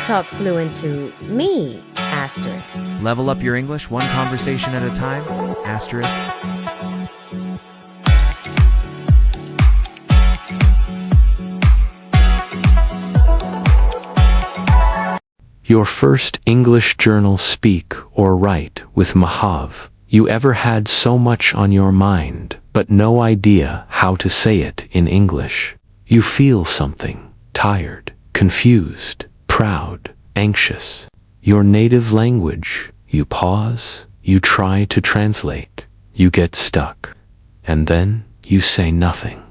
Talk fluent to me, asterisk. Level up your English one conversation at a time, asterisk. Your first English journal speak or write with Mahav. You ever had so much on your mind, but no idea how to say it in English? You feel something, tired, confused, proud, anxious. Your native language, you pause, you try to translate, you get stuck, and then you say nothing.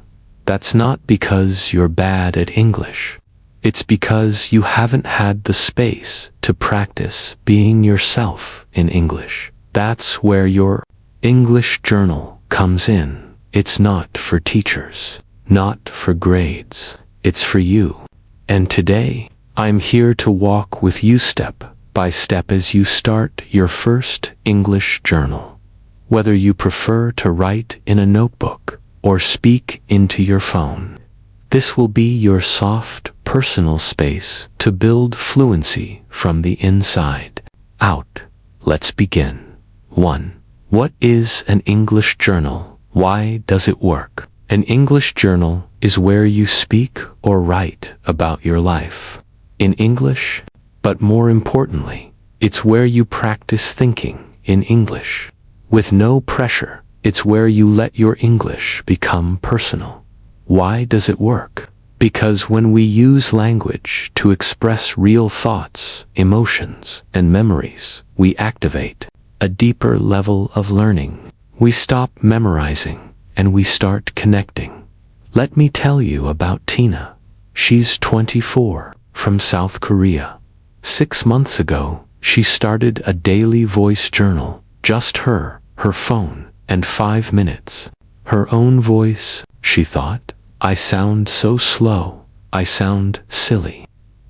That's not because you're bad at English. It's because you haven't had the space to practice being yourself in English. That's where your English journal comes in. It's not for teachers, not for grades. It's for you. And today, I'm here to walk with you step by step as you start your first English journal. Whether you prefer to write in a notebook or speak into your phone, this will be your soft, personal space to build fluency from the inside out. Let's begin. 1. What is an English journal? Why does it work? An English journal is where you speak or write about your life in English, but more importantly, it's where you practice thinking in English. With no pressure, it's where you let your English become personal. Why does it work? Because when we use language to express real thoughts, emotions, and memories, we activate a deeper level of learning. We stop memorizing and we start connecting. Let me tell you about Tina. She's 24, from South Korea. 6 months ago, she started a daily voice journal. Just her phone, and 5 minutes. Her own voice, she thought. I sound so slow, I sound silly.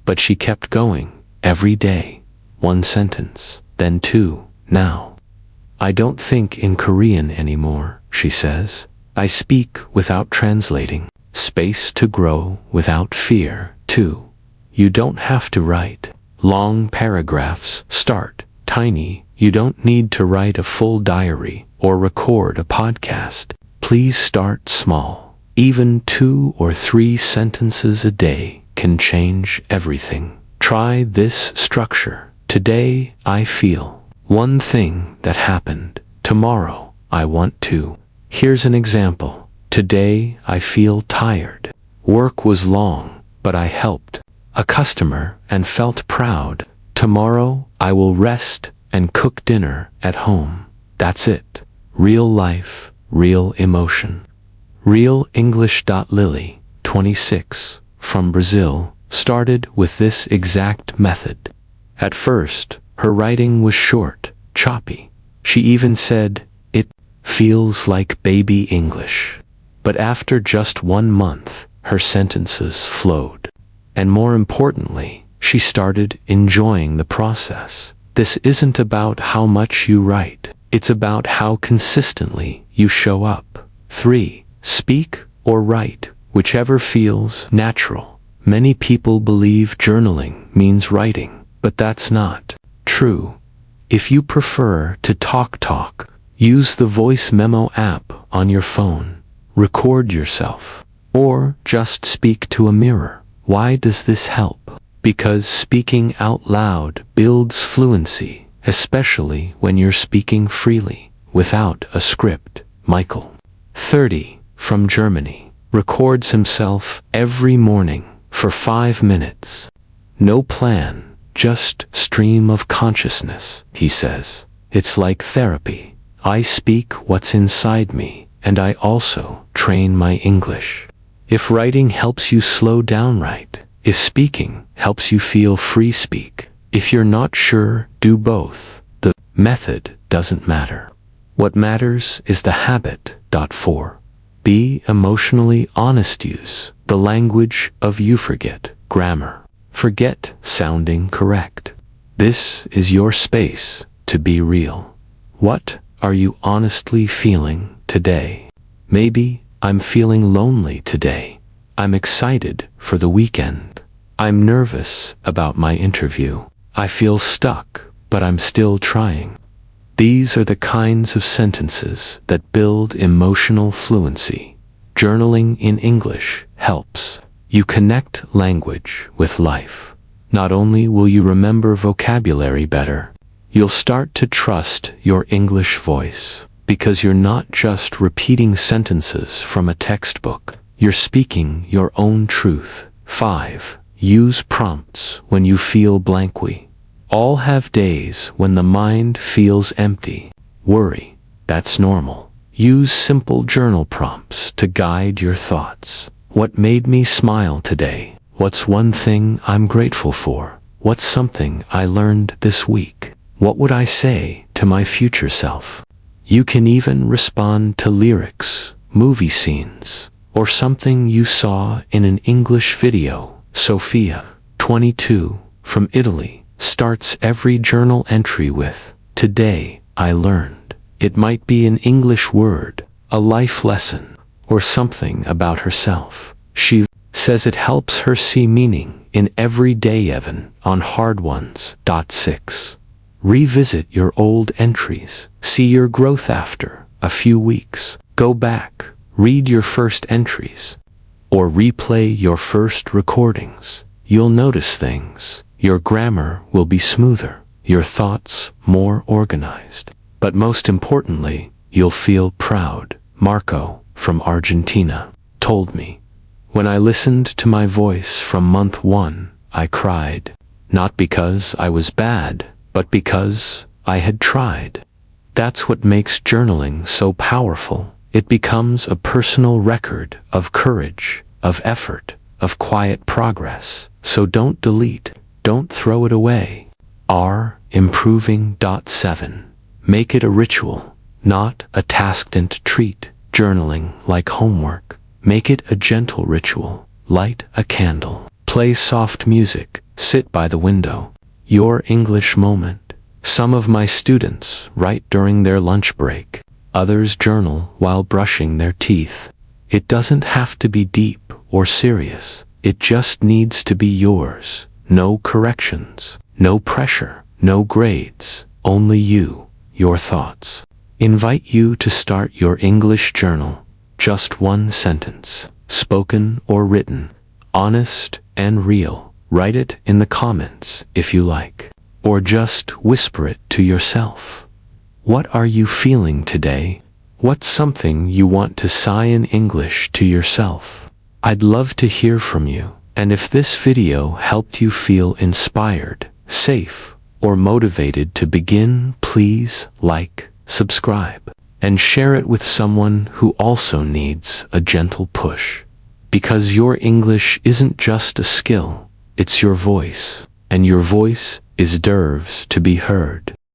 But she kept going, every day. 1 sentence, then 2, now. I don't think in Korean anymore, she says. I speak without translating. Space to grow without fear, too. You don't have to write long paragraphs. Start tiny. You don't need to write a full diary or record a podcast. Please start small. Even 2 or 3 sentences a day can change everything. Try this structure. Today, I feel. One thing that happened. Tomorrow, I want to. Here's an example. Today, I feel tired. Work was long, but I helped a customer and felt proud. Tomorrow, I will rest and cook dinner at home. That's it. Real life, real emotion. Real English. Lily, 26, from Brazil, started with this exact method. At first, her writing was short, choppy. She even said, it feels like baby English. But after just 1 month, her sentences flowed. And more importantly, she started enjoying the process. This isn't about how much you write. It's about how consistently you show up. 3. Speak or write, whichever feels natural. Many people believe journaling means writing, but that's not true. If you prefer to talk, use the voice memo app on your phone. Record yourself, or just speak to a mirror. Why does this help? Because speaking out loud builds fluency, especially when you're speaking freely, without a script. Michael, 30, from Germany, records himself every morning for 5 minutes. No plan, just stream of consciousness, he says. It's like therapy. I speak what's inside me, and I also train my English. If writing helps you slow down, write. If speaking helps you feel free, speak. If you're not sure, do both. The method doesn't matter. What matters is the habit. 4. Be emotionally honest. Use the language of you forget. Grammar. Forget sounding correct. This is your space to be real. What are you honestly feeling today? Maybe I'm feeling lonely today. I'm excited for the weekend. I'm nervous about my interview. I feel stuck, but I'm still trying. These are the kinds of sentences that build emotional fluency. Journaling in English helps. You connect language with life. Not only will you remember vocabulary better, you'll start to trust your English voice, because you're not just repeating sentences from a textbook. You're speaking your own truth. 5. Use prompts when you feel blanky. All have days when the mind feels empty. Worry. That's normal. Use simple journal prompts to guide your thoughts. What made me smile today? What's one thing I'm grateful for? What's something I learned this week? What would I say to my future self? You can even respond to lyrics, movie scenes, or something you saw in an English video. Sophia, 22, from Italy, starts every journal entry with, "Today I learned." It might be an English word, a life lesson, or something about herself. She says it helps her see meaning in every day, even on hard ones. 6. Revisit your old entries. See your growth after a few weeks. Go back, read your first entries, or replay your first recordings. You'll notice things. Your grammar will be smoother, your thoughts more organized. But most importantly, you'll feel proud. Marco, from Argentina, told me, "When I listened to my voice from month 1, I cried. Not because I was bad, but because I had tried." That's what makes journaling so powerful. It becomes a personal record of courage, of effort, of quiet progress. So don't delete, don't throw it away. Improving. 7. Make it a ritual, not a task-dense treat. Journaling like homework. Make it a gentle ritual. Light a candle. Play soft music. Sit by the window. Your English moment. Some of my students write during their lunch break. Others journal while brushing their teeth. It doesn't have to be deep or serious. It just needs to be yours. No corrections, no pressure, no grades. Only you, your thoughts. Invite you to start your English journal. Just one sentence, spoken or written, honest and real. Write it in the comments if you like, or just whisper it to yourself. What are you feeling today? What's something you want to say in English to yourself? I'd love to hear from you. And if this video helped you feel inspired, safe, or motivated to begin, please like, subscribe, and share it with someone who also needs a gentle push. Because your English isn't just a skill, it's your voice, and your voice deserves to be heard.